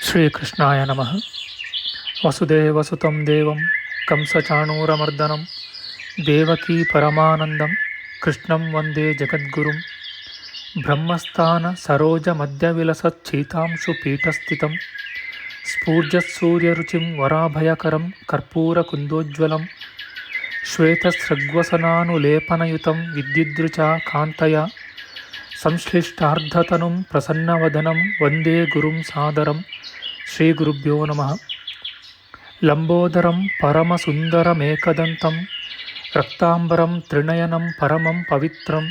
ಶ್ರೀಕೃಷ್ಣಾಯ ನಮಃ. ವಸುದೇವಸುತಂ ದೇವಂ ಕಂಸಚಾಣೂರಮರ್ದನಂ ದೇವಕೀ ಪರಮಾನಂದಂ ಕೃಷ್ಣಂ ವಂದೇ ಜಗದ್ಗುರುಂ. ಬ್ರಹ್ಮಸ್ಥಾನ ಸರೋಜ ಮಧ್ಯವಿಲಸಚ್ಛೀತಾಂಶು ಪೀಠಸ್ಥಿತಂ ಸ್ಫೂರ್ಜತ್ಸೂರ್ಯರುಚಿಂ ವರಾಭಯಕರಂ ಕರ್ಪೂರಕುಂದೋಜ್ವಲಂ ಶ್ವೇತಸೃಗ್ವಸನಾನುಲೇಪನಯುತಂ ವಿದ್ಯುದ್ರುಚಾ ಕಾಂತಯ ಸಂಶ್ಲಿಷ್ಟಾರ್ಧತನುಂ ಪ್ರಸನ್ನವದನಂ ವಂದೇ ಗುರುಂ ಸಾದರಂ. ಶ್ರೀ ಗುರುಭ್ಯೋ ನಮಃ. ಲಂಬೋದರಂ ಪರಮಸುಂದರಮೇಕದಂತಂ ರಕ್ತಾಂಬರಂ ತ್ರಿನಯನಂ ಪರಮಂ ಪವಿತ್ರಂ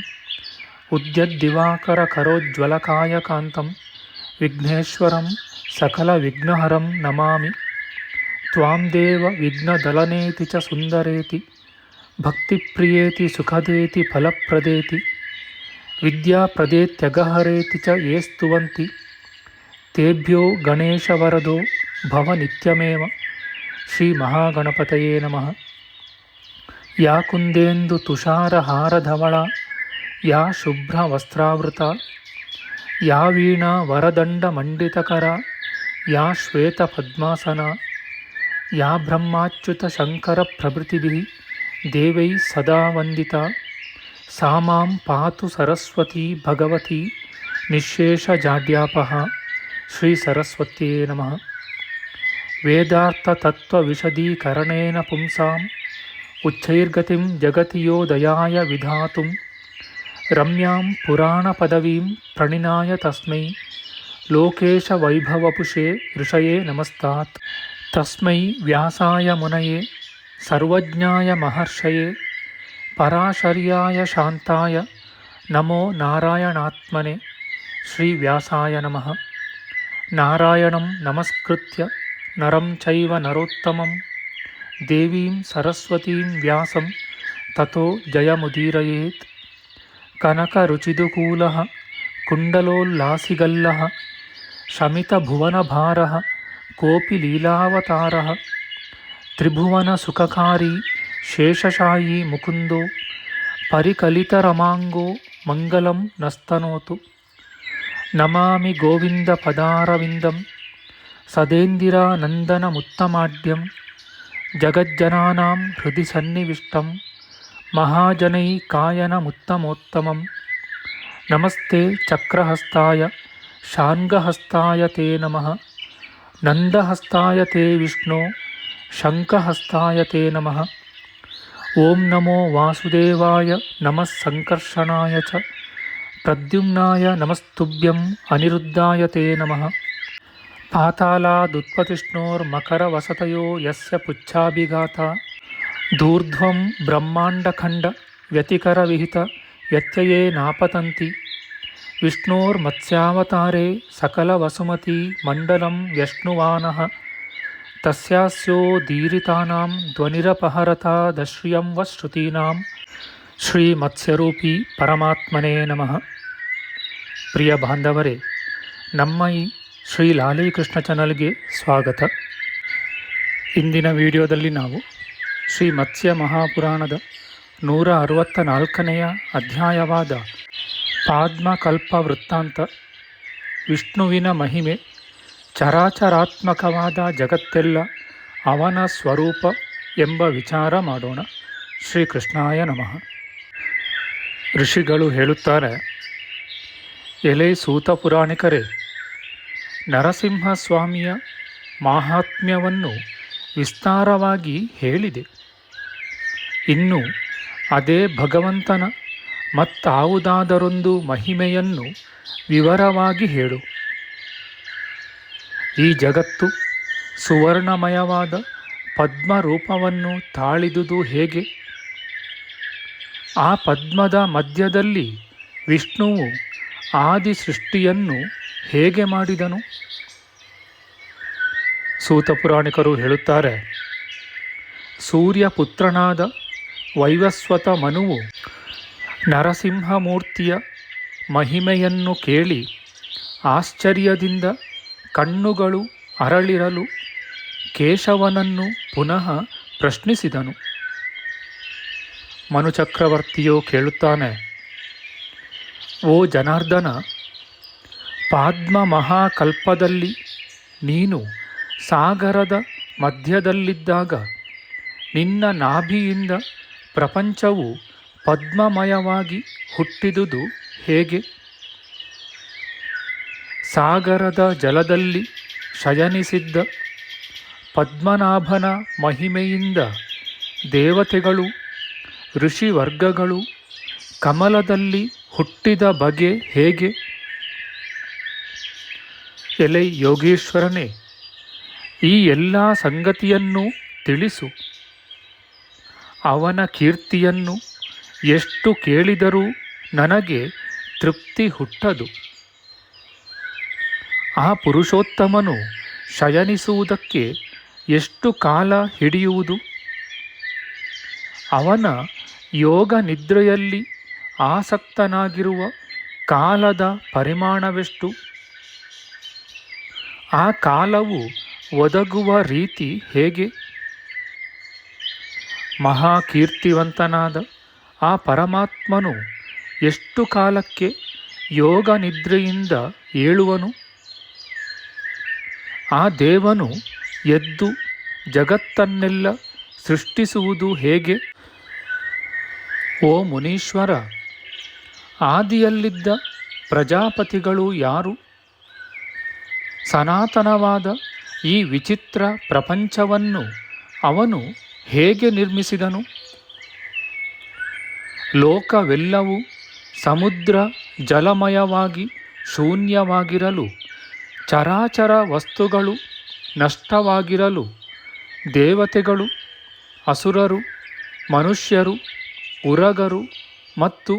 ಉದ್ಯದ್ದಿವಾಕರಕರೋಜ್ವಲಕಾಯಕಾಂತಂ ವಿಘ್ನೇಶ್ವರಂ ಸಕಲವಿಘ್ನಹರಂ ನಮಾಮಿ. ತ್ವಾಂ ದೇವ ವಿಘ್ನದಲನೇತಿ ಚ ಸುಂದರೇತಿ ಭಕ್ತಿಪ್ರಿಯೇತಿ ಸುಖದೇತಿ ಫಲಪ್ರದೇತಿ ವಿದ್ಯಾಪ್ರದೇತ್ಯಗಹರೇತಿ ಚ ಯೇ ಸ್ತುವಂತಿ ತೇಭ್ಯೋ ಗಣೇಶವರದೋ ಭವ ನಿತ್ಯಮೇವ. ಶ್ರೀ ಮಹಾಗಣಪತಯೇ ನಮಃ. ಯಾ ಕುಂದೇಂದು ತುಷಾರಹಾರಧವಳ ಯಾ ಶುಭ್ರವಸ್ತ್ರಾವೃತ ಯಾ ವೀಣಾ ವರದಂಡಮಂಡಿತಕರ ಯಾ ಶ್ವೇತಪದ್ಮಾಸನ ಯಾ ಬ್ರಹ್ಮಾಚ್ಯುತ ಶಂಕರ ಪ್ರಭೃತಿಭಿಃ ದೇವೈಃ ಸದಾ ವಂದಿತಾ ಸಾ ಮಾಂ ಪಾತು ಸರಸ್ವತೀ ಭಗವತಿ ನಿಶ್ಶೇಷಜಾಡ್ಯಾಪಃ. ಶ್ರೀ ಸರಸ್ವತ್ಯೇ ನಮಃ. ವೇದಾರ್ಥತತ್ವವಿಶದೀಕರಣೇನ ಪುಂಸಾಂ ಉಚ್ಚೈರ್ಗತಿಂ ಜಗತಿ ಯೋ ದಯಾಯ ವಿಧಾತುಂ ರಮ್ಯಾಂ ಪುರಾಣಪದವೀಂ ಪ್ರಣಿನಾಯ ತಸ್ಮೈ ಲೋಕೇಶವೈಭವಪುಷೇ ಋಷಯೇ ನಮಸ್ತಾತ್. ತಸ್ಮೈ ವ್ಯಾಸಾಯ ಮುನಯೇ ಸರ್ವಜ್ಞಾಯ ಮಹರ್ಷಯೇ ಪರಾಶರ್ಯಾಯ ಶಾಂತಾಯ ನಮೋ ನಾರಾಯಣಾತ್ಮನೆ. ಶ್ರೀ ವ್ಯಾಸಾಯ ನಮಃ. ನಾರಾಯಣಂ ನಮಸ್ಕೃತ್ಯ ನರಂ ಚೈವ ನರೋತ್ತಮಂ ದೇವೀಂ ಸರಸ್ವತೀಂ ವ್ಯಾಸಂ ತತೋ ಜಯಮುದೀರಯೇತ್. ಕನಕರುಚಿದುಕೂಲಃ ಕುಂಡಲೋಲ್ಲಾಸಿಗಲ್ಲಃ ಶಮಿತಭುವನಭಾರಃ ಕೋಪಿ ಲೀಲಾವತಾರಃ ತ್ರಿಭುವನಸುಖಕಾರಿ ಶೇಷಶಾಯೀ ಮುಕುಂದೋ ಪರಿಕಲಿತರಮಾಂಗೋ ಮಂಗಲಂ ನಸ್ತನೋತು. ನಮಾಮಿ ಗೋವಿಂದ ಪದಾರವಿಂದಂ ಸದೇಂದಿರಾನಂದನಮುತ್ತಮಾಡ್ಯಂ ಜಗಜ್ಜನಾನಾಂ ಹೃದಯ ಸನ್ನಿವಿಷ್ಟಂ ಮಹಾಜನೈಕಾಯನಮುತ್ತಮೋತ್ತಮಂ. ನಮಸ್ತೆ ಚಕ್ರಹಸ್ತಾಯ ಶಾರ್ङ्ಗಹಸ್ತಾಯ ತೇ ನಮಃ. ನಂದಹಸ್ತಾಯ ತೇ ವಿಷ್ಣೋ ಶಂಖಹಸ್ತಾಯ ತೇ ನಮಃ. ಓಂ ನಮೋ ವಾಸುದೇವಾಯ ನಮಃ ಸಂಕರ್ಷಣಾಯ ಚ ಪ್ರದ್ಯುಮ್ನಾಯ ನಮಸ್ತುಭ್ಯಂ ಅನಿರುದ್ಧಾಯ ತೇ ನಮಃ. ಪಾತಾಲಾದುತ್ಪತಿಷ್ಣೋರ್ಮಕರವಸತಯೋ ಯಸ್ಯ ಪುಚ್ಛಾಭಿಘಾತಾ ಧೂರ್ಧ್ವಂ ಬ್ರಹ್ಮಾಂಡಖಂಡ ವ್ಯತಿಕರವಿಹಿತ ವ್ಯತ್ಯಯೇ ನಾಪತಂತಿ. ವಿಷ್ಣೋರ್ಮತ್ಸ್ಯಾವತಾರೇ ಸಕಲವಸುಮತಿ ಮಂಡಲಂ ವ್ಯಶ್ನುವಾನಃ ತಸ್ಯಾಸ್ಯೋದೀರಿತಾನಾಂ ಧ್ವನಿರಪಹರತಾದಶ್ರಿಯಂ ವ ಶ್ರುತೀನಾಂ. ಶ್ರೀ ಮತ್ಸ್ಯರೂಪಿ ಪರಮಾತ್ಮನೇ ನಮಃ. ಪ್ರಿಯ ಬಾಂಧವರೇ, ನಮ್ಮ ಈ ಶ್ರೀ ಲಾಲೀಕೃಷ್ಣ ಚಾನಲ್ಗೆ ಸ್ವಾಗತ. ಇಂದಿನ ವಿಡಿಯೋದಲ್ಲಿ ನಾವು ಶ್ರೀ ಮತ್ಸ್ಯ ಮಹಾಪುರಾಣದ 164ನೆಯ ಅಧ್ಯಾಯವಾದ ಪಾದ್ಮಕಲ್ಪ ವೃತ್ತಾಂತ, ವಿಷ್ಣುವಿನ ಮಹಿಮೆ, ಚರಾಚರಾತ್ಮಕವಾದ ಜಗತ್ತೆಲ್ಲ ಅವನ ಸ್ವರೂಪ ಎಂಬ ವಿಚಾರ ಮಾಡೋಣ. ಶ್ರೀಕೃಷ್ಣಾಯ ನಮಃ. ಋಷಿಗಳು ಹೇಳುತ್ತಾರೆ, ಎಲೆ ಸೂತ ಪುರಾಣಿಕರೇ, ನರಸಿಂಹಸ್ವಾಮಿಯ ಮಾಹಾತ್ಮ್ಯವನ್ನು ವಿಸ್ತಾರವಾಗಿ ಹೇಳಿದೆ. ಇನ್ನು ಅದೇ ಭಗವಂತನ ಮತ್ತಾವುದಾದರೊಂದು ಮಹಿಮೆಯನ್ನು ವಿವರವಾಗಿ ಹೇಳು. ಈ ಜಗತ್ತು ಸುವರ್ಣಮಯವಾದ ಪದ್ಮರೂಪವನ್ನು ತಾಳಿದುದು ಹೇಗೆ? ಆ ಪದ್ಮದ ಮಧ್ಯದಲ್ಲಿ ವಿಷ್ಣುವು ಆದಿ ಸೃಷ್ಟಿಯನ್ನು ಹೇಗೆ ಮಾಡಿದನು? ಸೂತ ಪುರಾಣಿಕರು ಹೇಳುತ್ತಾರೆ, ಸೂರ್ಯಪುತ್ರನಾದ ವೈವಸ್ವತ ಮನುವು ನರಸಿಂಹಮೂರ್ತಿಯ ಮಹಿಮೆಯನ್ನು ಕೇಳಿ ಆಶ್ಚರ್ಯದಿಂದ ಕಣ್ಣುಗಳು ಅರಳಿರಲು ಕೇಶವನನ್ನು ಪುನಃ ಪ್ರಶ್ನಿಸಿದನು. ಮನುಚಕ್ರವರ್ತಿಯು ಕೇಳುತ್ತಾನೆ, ಓ ಜನಾರ್ದನ, ಪಾದ್ಮ ಮಹಾಕಲ್ಪದಲ್ಲಿ ನೀನು ಸಾಗರದ ಮಧ್ಯದಲ್ಲಿದ್ದಾಗ ನಿನ್ನ ನಾಭಿಯಿಂದ ಪ್ರಪಂಚವು ಪದ್ಮಮಯವಾಗಿ ಹುಟ್ಟಿದುದು ಹೇಗೆ? ಸಾಗರದ ಜಲದಲ್ಲಿ ಶಯನಿಸಿದ್ದ ಪದ್ಮನಾಭನ ಮಹಿಮೆಯಿಂದ ದೇವತೆಗಳು ಋಷಿವರ್ಗಗಳು ಕಮಲದಲ್ಲಿ ಹುಟ್ಟಿದ ಬಗೆ ಹೇಗೆ? ಎಲೈ ಯೋಗೀಶ್ವರನೇ, ಈ ಎಲ್ಲ ಸಂಗತಿಯನ್ನೂ ತಿಳಿಸು. ಅವನ ಕೀರ್ತಿಯನ್ನು ಎಷ್ಟು ಕೇಳಿದರೂ ನನಗೆ ತೃಪ್ತಿ ಹುಟ್ಟದು. ಆ ಪುರುಷೋತ್ತಮನು ಶಯನಿಸುವುದಕ್ಕೆ ಎಷ್ಟು ಕಾಲ ಹಿಡಿಯುವುದು? ಅವನ ಯೋಗ ನಿದ್ರೆಯಲ್ಲಿ ಆಸಕ್ತನಾಗಿರುವ ಕಾಲದ ಪರಿಮಾಣವೆಷ್ಟು? ಆ ಕಾಲವು ಒದಗುವ ರೀತಿ ಹೇಗೆ? ಮಹಾಕೀರ್ತಿವಂತನಾದ ಆ ಪರಮಾತ್ಮನು ಎಷ್ಟು ಕಾಲಕ್ಕೆ ಯೋಗ ನಿದ್ರೆಯಿಂದ ಏಳುವನು? ಆ ದೇವನು ಎದ್ದು ಜಗತ್ತನ್ನೆಲ್ಲ ಸೃಷ್ಟಿಸುವುದು ಹೇಗೆ? ಓ ಮುನೀಶ್ವರ, ಆದಿಯಲ್ಲಿದ್ದ ಪ್ರಜಾಪತಿಗಳು ಯಾರು? ಸನಾತನವಾದ ಈ ವಿಚಿತ್ರ ಪ್ರಪಂಚವನ್ನು ಅವನು ಹೇಗೆ ನಿರ್ಮಿಸಿದನು? ಲೋಕವೆಲ್ಲವೂ ಸಮುದ್ರ ಜಲಮಯವಾಗಿ ಶೂನ್ಯವಾಗಿರಲು, ಚರಾಚರ ವಸ್ತುಗಳು ನಷ್ಟವಾಗಿರಲು, ದೇವತೆಗಳು, ಅಸುರರು, ಮನುಷ್ಯರು, ಉರಗರು ಮತ್ತು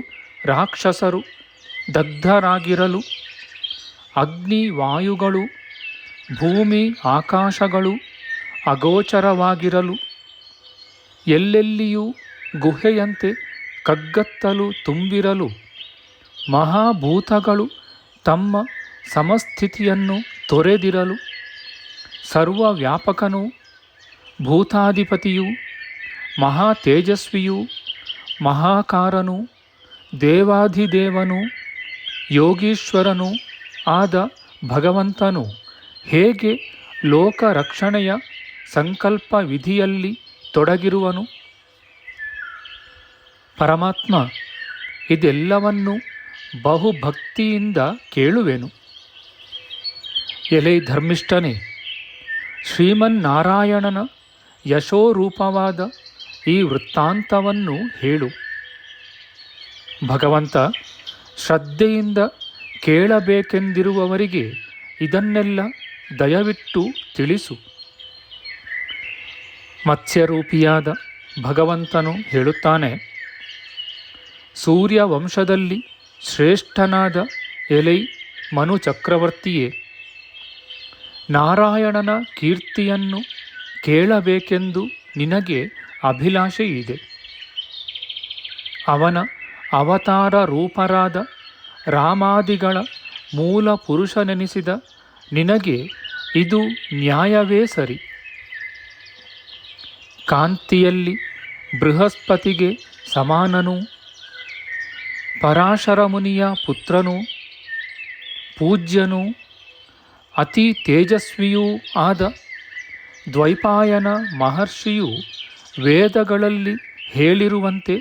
ರಾಕ್ಷಸರು ದಗ್ಧರಾಗಿರಲು, ಅಗ್ನಿ ವಾಯುಗಳು, ಭೂಮಿ ಆಕಾಶಗಳು ಅಗೋಚರವಾಗಿರಲು, ಎಲ್ಲೆಲ್ಲಿಯೂ ಗುಹೆಯಂತೆ ಕಗ್ಗತ್ತಲು ತುಂಬಿರಲು, ಮಹಾಭೂತಗಳು ತಮ್ಮ ಸಮಸ್ಥಿತಿಯನ್ನು ತೊರೆದಿರಲು, ಸರ್ವವ್ಯಾಪಕನೂ ಭೂತಾಧಿಪತಿಯೂ ಮಹಾ ತೇಜಸ್ವಿಯೂ ಮಹಾಕಾರನೂ ದೇವಾಧಿದೇವನೂ ಯೋಗೀಶ್ವರನೂ ಆದ ಭಗವಂತನು ಹೇಗೆ ಲೋಕ ರಕ್ಷಣೆಯ ಸಂಕಲ್ಪ ವಿಧಿಯಲ್ಲಿ ತೊಡಗಿರುವನು? ಪರಮಾತ್ಮ, ಇದೆಲ್ಲವನ್ನೂ ಬಹುಭಕ್ತಿಯಿಂದ ಕೇಳುವೆನು. ಎಲೈ ಧರ್ಮಿಷ್ಠನೇ, ಶ್ರೀಮನ್ನಾರಾಯಣನ ಯಶೋರೂಪವಾದ ಈ ವೃತ್ತಾಂತವನ್ನು ಹೇಳು. ಭಗವಂತ, ಶ್ರದ್ಧೆಯಿಂದ ಕೇಳಬೇಕೆಂದಿರುವವರಿಗೆ ಇದನ್ನೆಲ್ಲ ದಯವಿಟ್ಟು ತಿಳಿಸು. ಮತ್ಸ್ಯರೂಪಿಯಾದ ಭಗವಂತನು ಹೇಳುತ್ತಾನೆ, ಸೂರ್ಯವಂಶದಲ್ಲಿ ಶ್ರೇಷ್ಠನಾದ ಎಲೈ ಮನು ಚಕ್ರವರ್ತಿಯೇ, ನಾರಾಯಣನ ಕೀರ್ತಿಯನ್ನು ಕೇಳಬೇಕೆಂದು ನಿನಗೆ ಅಭಿಲಾಷೆಯಿದೆ. ಅವನ ಅವತಾರ ರೂಪರಾದ ರಾಮಾದಿಗಳ ಮೂಲ ಪುರುಷನೆನಿಸಿದ ನಿನಗೆ ಇದು ನ್ಯಾಯವೇ ಸರಿ. ಕಾಂತಿಯಲ್ಲಿ ಬೃಹಸ್ಪತಿಗೆ ಸಮಾನನೂ, ಪರಾಶರ ಮುನಿಯ ಪುತ್ರನೂ, ಪೂಜ್ಯನೂ, ಅತಿ ತೇಜಸ್ವಿಯೂ ಆದ ದ್ವೈಪಾಯನ ಮಹರ್ಷಿಯು ವೇದಗಳಲ್ಲಿ ಹೇಳಿರುವಂತೆ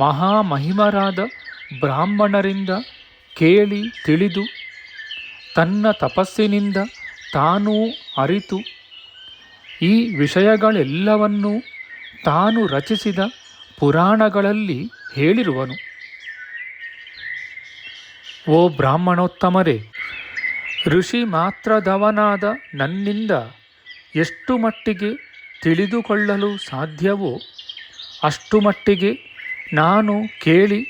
ಮಹಾಮಹಿಮರಾದ ಬ್ರಾಹ್ಮಣರಿಂದ ಕೇಳಿ ತಿಳಿದು ತನ್ನ ತಪಸ್ಸಿನಿಂದ ತಾನೂ ಅರಿತು ಈ ವಿಷಯಗಳೆಲ್ಲವನ್ನೂ ತಾನು ರಚಿಸಿದ ಪುರಾಣಗಳಲ್ಲಿ ಹೇಳಿರುವನು. ಓ ಬ್ರಾಹ್ಮಣೋತ್ತಮರೇ, ಋಷಿ ಮಾತ್ರದವನಾದ ನನ್ನಿಂದ ಎಷ್ಟು ಮಟ್ಟಿಗೆ ತಿಳಿದುಕೊಳ್ಳಲು ಸಾಧ್ಯವೋ ಅಷ್ಟು ಮಟ್ಟಿಗೆ ನಾನು ಕೇಳಿ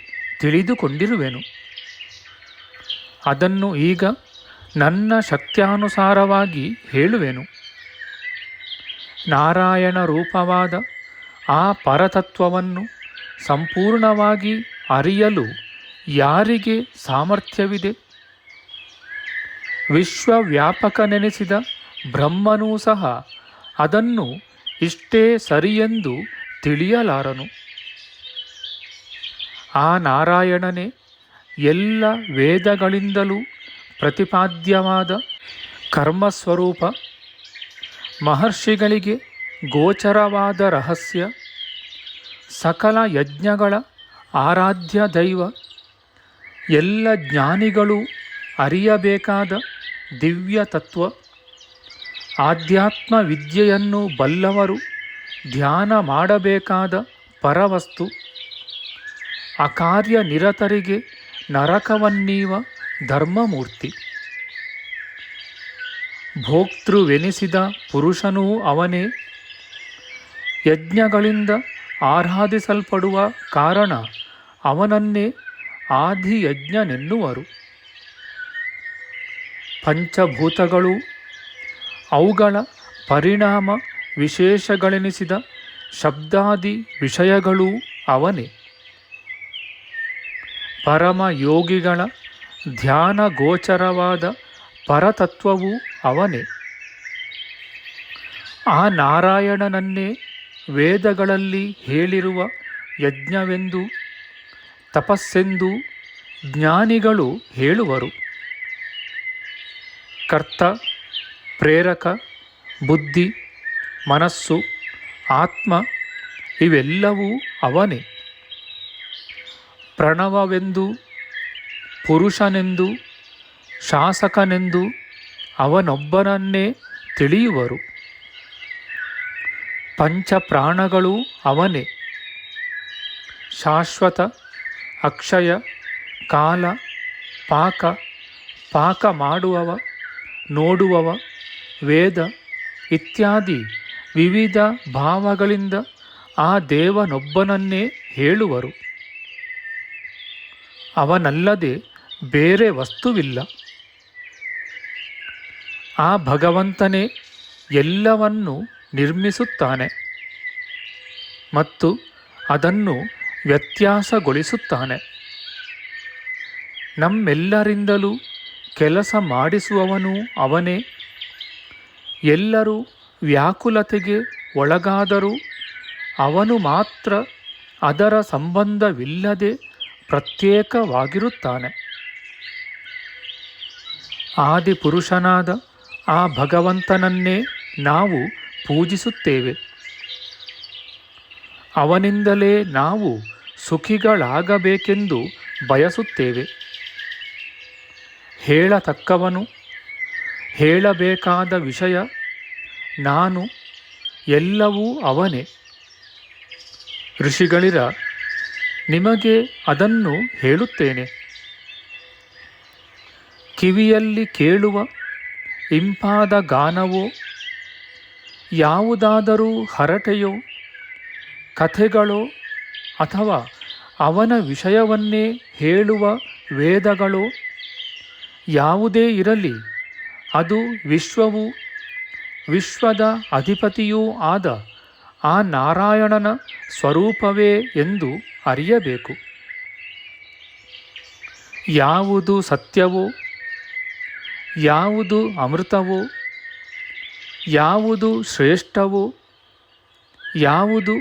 ತಿಳಿದುಕೊಂಡಿರುವೆನು. ಅದನ್ನು ಈಗ ನನ್ನ ಶಕ್ತ್ಯಾನುಸಾರವಾಗಿ ಹೇಳುವೆನು. ನಾರಾಯಣ ರೂಪವಾದ ಆ ಪರತತ್ವವನ್ನು ಸಂಪೂರ್ಣವಾಗಿ ಅರಿಯಲು ಯಾರಿಗೆ ಸಾಮರ್ಥ್ಯವಿದೆ? ವಿಶ್ವವ್ಯಾಪಕನೆನಿಸಿದ ಬ್ರಹ್ಮನೂ ಸಹ ಅದನ್ನು ಇಷ್ಟೇ ಸರಿಯೆಂದು ತಿಳಿಯಲಾರನು. ಆ ನಾರಾಯಣನೇ ಎಲ್ಲ ವೇದಗಳಿಂದಲೂ ಪ್ರತಿಪಾದ್ಯವಾದ ಕರ್ಮಸ್ವರೂಪ ಮಹರ್ಷಿಗಳಿಗೆ ಗೋಚರವಾದ ರಹಸ್ಯ, ಸಕಲ ಯಜ್ಞಗಳ ಆರಾಧ್ಯ ದೈವ, ಎಲ್ಲ ಜ್ಞಾನಿಗಳು ಅರಿಯಬೇಕಾದ ದಿವ್ಯ ತತ್ವ, ಆಧ್ಯಾತ್ಮ ವಿದ್ಯೆಯನ್ನು ಬಲ್ಲವರು ಧ್ಯಾನ ಮಾಡಬೇಕಾದ ಪರವಸ್ತು, ಅಕಾರ್ಯ ನಿರತರಿಗೆ ನರಕವನ್ನೀವ ಧರ್ಮಮೂರ್ತಿ, ಭೋಕ್ತೃವೆನಿಸಿದ ಪುರುಷನೂ ಅವನೇ, ಯಜ್ಞಗಳಿಂದ ಆರಾಧಿಸಲ್ಪಡುವ ಕಾರಣ ಅವನನ್ನೇ ಆದಿಯಜ್ಞನೆನ್ನುವರು. ಪಂಚಭೂತಗಳು ಅವುಗಳ ಪರಿಣಾಮ ವಿಶೇಷಗಳೆನಿಸಿದ ಶಬ್ದಾದಿ ವಿಷಯಗಳೂ ಅವನೇ. ಪರಮಯೋಗಿಗಳ ಧ್ಯಾನ ಗೋಚರವಾದ ಪರತತ್ವವೂ ಅವನೇ. ಆ ನಾರಾಯಣನನ್ನೇ ವೇದಗಳಲ್ಲಿ ಹೇಳಿರುವ ಯಜ್ಞವೆಂದು, ತಪಸ್ಸೆಂದು ಜ್ಞಾನಿಗಳು ಹೇಳುವರು. ಕರ್ತ, ಪ್ರೇರಕ, ಬುದ್ಧಿ, ಮನಸ್ಸು, ಆತ್ಮ ಇವೆಲ್ಲವೂ ಅವನೇ. ಪ್ರಣವವೆಂದು, ಪುರುಷನೆಂದು, ಶಾಸಕನೆಂದು ಅವನೊಬ್ಬನನ್ನೇ ತಿಳಿಯುವರು. ಪಂಚಪ್ರಾಣಗಳು ಅವನೇ. ಶಾಶ್ವತ, ಅಕ್ಷಯ, ಕಾಲ, ಪಾಕ ಮಾಡುವವ, ನೋಡುವವ, ವೇದ ಇತ್ಯಾದಿ ವಿವಿಧ ಭಾವಗಳಿಂದ ಆ ದೇವನೊಬ್ಬನನ್ನೇ ಹೇಳುವರು. ಅವನಲ್ಲದೆ ಬೇರೆ ವಸ್ತುವಿಲ್ಲ. ಆ ಭಗವಂತನೇ ಎಲ್ಲವನ್ನೂ ನಿರ್ಮಿಸುತ್ತಾನೆ ಮತ್ತು ಅದನ್ನು ವ್ಯತ್ಯಾಸಗೊಳಿಸುತ್ತಾನೆ. ನಮ್ಮೆಲ್ಲರಿಂದಲೂ ಕೆಲಸ ಮಾಡಿಸುವವನೂ ಅವನೇ. ಎಲ್ಲರೂ ವ್ಯಾಕುಲತೆಗೆ ಒಳಗಾದರೂ ಅವನು ಮಾತ್ರ ಅದರ ಸಂಬಂಧವಿಲ್ಲದೆ ಪ್ರತ್ಯೇಕವಾಗಿರುತ್ತಾನೆ. ಆದಿಪುರುಷನಾದ ಆ ಭಗವಂತನನ್ನೇ ನಾವು ಪೂಜಿಸುತ್ತೇವೆ. ಅವನಿಂದಲೇ ನಾವು ಸುಖಿಗಳಾಗಬೇಕೆಂದು ಬಯಸುತ್ತೇವೆ. ಹೇಳತಕ್ಕವನು, ಹೇಳಬೇಕಾದ ವಿಷಯ, ನಾನು ಎಲ್ಲವೂ ಅವನೇ. ಋಷಿಗಳಿರ, ನಿಮಗೆ ಅದನ್ನು ಹೇಳುತ್ತೇನೆ. ಕಿವಿಯಲ್ಲಿ ಕೇಳುವ ಇಂಪಾದ ಗಾನವೋ, ಯಾವುದಾದರೂ ಹರಟೆಯೋ, ಕಥೆಗಳೋ ಅಥವಾ ಅವನ ವಿಷಯವನ್ನೇ ಹೇಳುವ ವೇದಗಳೋ ಯಾವುದೇ ಇರಲಿ, ಅದು ವಿಶ್ವವೂ ವಿಶ್ವದ ಅಧಿಪತಿಯೂ ಆದ ಆ ನಾರಾಯಣನ ಸ್ವರೂಪವೇ ಎಂದು ಅರಿಯಬೇಕು. ಯಾವುದು ಸತ್ಯವೋ, ಯಾವುದು ಅಮೃತವೋ, ಯಾವುದು ಶ್ರೇಷ್ಠವೋ, ಯಾವುದು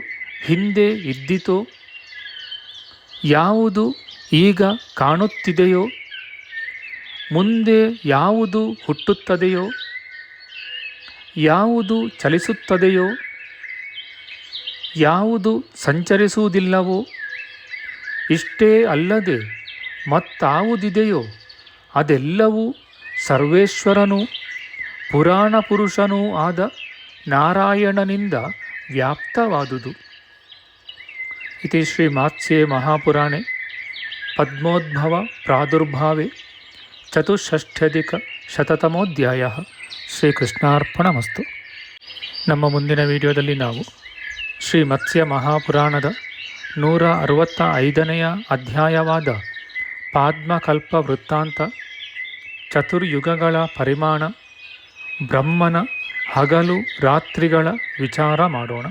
ಹಿಂದೆ ಇದ್ದಿತೋ, ಯಾವುದು ಈಗ ಕಾಣುತ್ತಿದೆಯೋ, ಮುಂದೆ ಯಾವುದು ಹುಟ್ಟುತ್ತದೆಯೋ, ಯಾವುದು ಚಲಿಸುತ್ತದೆಯೋ, ಯಾವುದು ಸಂಚರಿಸುವುದಿಲ್ಲವೋ, ಇಷ್ಟೇ ಅಲ್ಲದೆ ಮತ್ತಾವುದಿದೆಯೋ ಅದೆಲ್ಲವೂ ಸರ್ವೇಶ್ವರನೂ ಪುರಾಣ ಪುರುಷನೂ ಆದ ನಾರಾಯಣನಿಂದ ವ್ಯಾಪ್ತವಾದುದು. ಇತಿ ಶ್ರೀ ಮಾತ್ಸ್ಯೆ ಮಹಾಪುರಾಣೆ ಪದ್ಮೋದ್ಭವ ಪ್ರಾದುರ್ಭಾವೆ ಚತುಷ್ಷಷ್ಟ್ಯಧಿಕಶತತಮೋಧ್ಯಾಯ. ಶ್ರೀಕೃಷ್ಣಾರ್ಪಣಮಸ್ತು. ನಮ್ಮ ಮುಂದಿನ ವಿಡಿಯೋದಲ್ಲಿ ನಾವು ಶ್ರೀ ಮತ್ಸ್ಯ ಮಹಾಪುರಾಣದ 165ನೆಯ ಅಧ್ಯಾಯವಾದ ಪಾದ್ಮಕಲ್ಪ ವೃತ್ತಾಂತ, ಚತುರ್ಯುಗಗಳ ಪರಿಮಾಣ, ಬ್ರಹ್ಮನ ಹಗಲು ರಾತ್ರಿಗಳ ವಿಚಾರ ಮಾಡೋಣ.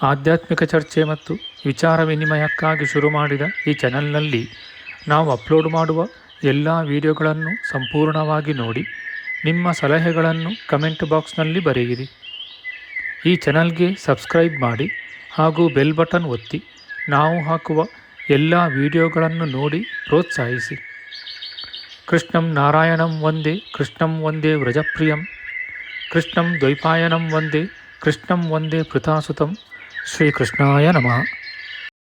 ಆಧ್ಯಾತ್ಮಿಕ ಚರ್ಚೆ ಮತ್ತು ವಿಚಾರ ವಿನಿಮಯಕ್ಕಾಗಿ ಶುರು ಮಾಡಿದ ಈ ಚಾನಲ್ನಲ್ಲಿ ನಾವು ಅಪ್ಲೋಡ್ ಮಾಡುವ ಎಲ್ಲ ವಿಡಿಯೋಗಳನ್ನು ಸಂಪೂರ್ಣವಾಗಿ ನೋಡಿ ನಿಮ್ಮ ಸಲಹೆಗಳನ್ನು ಕಮೆಂಟ್ ಬಾಕ್ಸ್ನಲ್ಲಿ ಬರೆಯಿರಿ. ಈ ಚಾನಲ್ಗೆ ಸಬ್ಸ್ಕ್ರೈಬ್ ಮಾಡಿ ಹಾಗೂ ಬೆಲ್ ಬಟನ್ ಒತ್ತಿ ನಾವು ಹಾಕುವ ಎಲ್ಲ ವಿಡಿಯೋಗಳನ್ನು ನೋಡಿ ಪ್ರೋತ್ಸಾಹಿಸಿ. ಕೃಷ್ಣಂ ನಾರಾಯಣಂ ವಂದೇ ಕೃಷ್ಣಂ ವಂದೇ ವ್ರಜಪ್ರಿಯಂ ಕೃಷ್ಣಂ ದ್ವೈಪಾಯನಂ ವಂದೇ ಕೃಷ್ಣಂ ವಂದೇ ಪೃಥಾಸುತಂ ಶ್ರೀಕೃಷ್ಣಾಯ ನಮಃ.